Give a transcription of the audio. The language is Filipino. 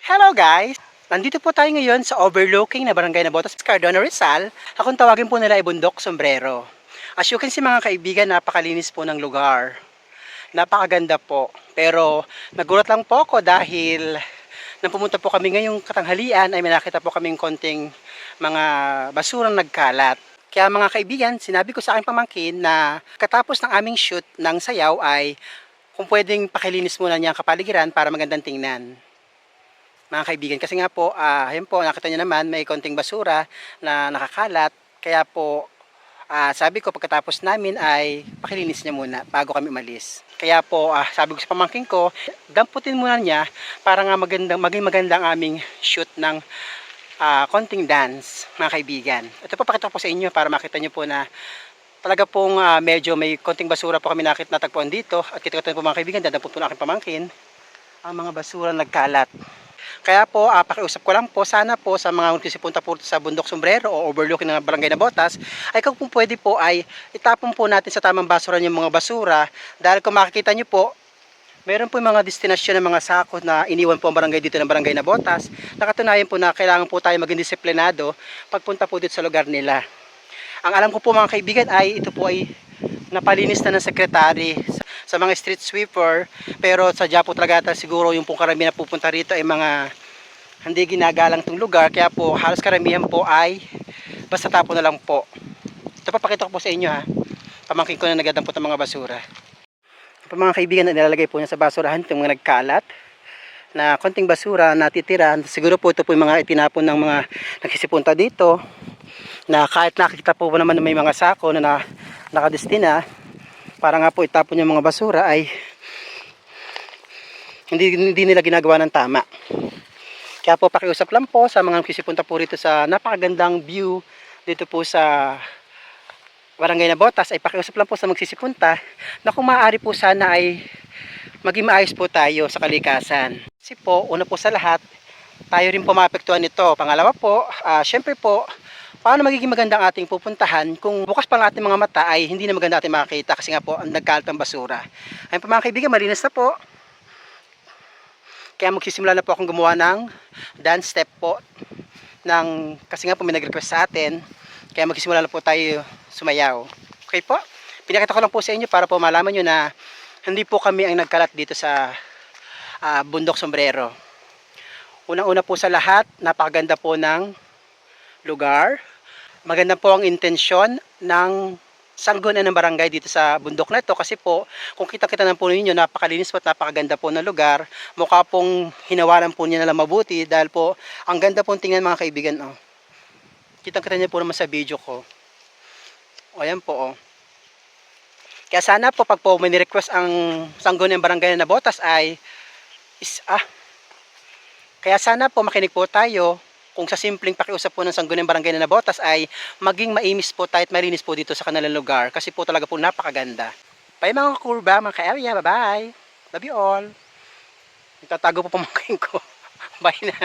Hello guys! Nandito po tayo ngayon sa overlooking na barangay na Botas, Cardona, Rizal. Akong tawagin po nila ay Bundok Sombrero. As you can see mga kaibigan, napakalinis po ng lugar. Napakaganda po. Pero nagulat lang po ako dahil nang pumunta po kami ngayong katanghalian ay may nakita po kaming konting mga basurang nagkalat. Kaya mga kaibigan, sinabi ko sa aking pamangkin na katapos ng aming shoot ng sayaw ay kung pwedeng pakilinis muna niya ang kapaligiran para magandang tingnan. Mga kaibigan, kasi nga po, ayun po, nakita nyo naman, may konting basura na nakakalat. Kaya po, sabi ko pagkatapos namin ay pakilinis niya muna bago kami umalis. Kaya po, sabi ko sa pamangkin ko, damputin muna niya para nga maging magandang aming shoot ng konting dance, mga kaibigan. Ito po, pakita ko po sa inyo para makita nyo po na talaga pong medyo may konting basura po kami natagpuan dito. At kita ko po mga kaibigan, dadampot po na aking pamangkin ang mga basura nagkalat. Kaya po, pakiusap ko lang po, sana po sa mga punta po sa Bundok Sombrero o overlooking ng barangay na Botas, ay kung pwede po ay itapon po natin sa tamang basura yung mga basura. Dahil kung makikita nyo po, meron po yung mga destinasyon ng mga sako na iniwan po ang barangay dito ng barangay na Botas. Nakatunayan po na kailangan po tayo maging disiplinado pagpunta po dito sa lugar nila. Ang alam ko po mga kaibigan ay ito po ay napalinis na ng sekretary sa mga street sweeper, pero sadya po talaga siguro yung pong karamihan na pupunta rito ay mga hindi ginagalang itong lugar, kaya po halos karamihan po ay basta tapo na lang po. Ito papakita ko po sa inyo ha, pamangkin ko na nagadampot ng mga basura. Ito mga kaibigan na nilalagay po niya sa basurahan itong mga nagkalat na konting basura natitira. Siguro po ito po yung mga itinapon ng mga nagsisipunta dito, na kahit nakikita po naman na may mga sako na nakadestina para nga po itapon yung mga basura ay hindi nila ginagawa ng tama. Kaya po pakiusap lang po sa mga nagsisipunta po rito sa napakagandang view dito po sa barangay na Botas, ay pakiusap lang po sa magsisipunta na kung maaari po sana ay maging maayos po tayo sa kalikasan. Kasi po, una po sa lahat, tayo rin po maapektuhan nito. Pangalawa po, syempre po, paano magiging magandang ating pupuntahan kung bukas pa ang ating mga mata ay hindi na maganda ating makakita kasi nga po ang nagkalat ng basura. Ayun po mga kaibigan, malinis na po. Kaya magsisimula na po akong gumawa ng dance step po kasi nga po may nag-request sa atin. Kaya magsisimula na po tayo sumayaw. Okay po? Pinakita ko lang po sa inyo para po malaman nyo na hindi po kami ang nagkalat dito sa Bundok Sombrero. Unang-una po sa lahat, napakaganda po ng lugar. Maganda po ang intensyon ng sanggunan ng barangay dito sa bundok na ito kasi po, kung kita-kita na po ninyo, napakalinis po at napakaganda po ng lugar. Mukha pong hinawalan po niya na lang mabuti dahil po, ang ganda pong tingnan mga kaibigan. Oh. Kitang-kita niyo po naman sa video ko. O, ayan po. Oh. Kaya sana po, pag po may ni-request ang sanggunan ng barangay na Botas ay kaya sana po makinig po tayo. Kung sa simpleng pakiusap po ng sanggunang barangay na Botas ay maging maimis po tayo at malinis po dito sa kanilang lugar kasi po talaga po napakaganda. Bye mga kurba, mga ka-area, bye-bye. Love you all. Nagtatago po pamangkin ko. Bye na.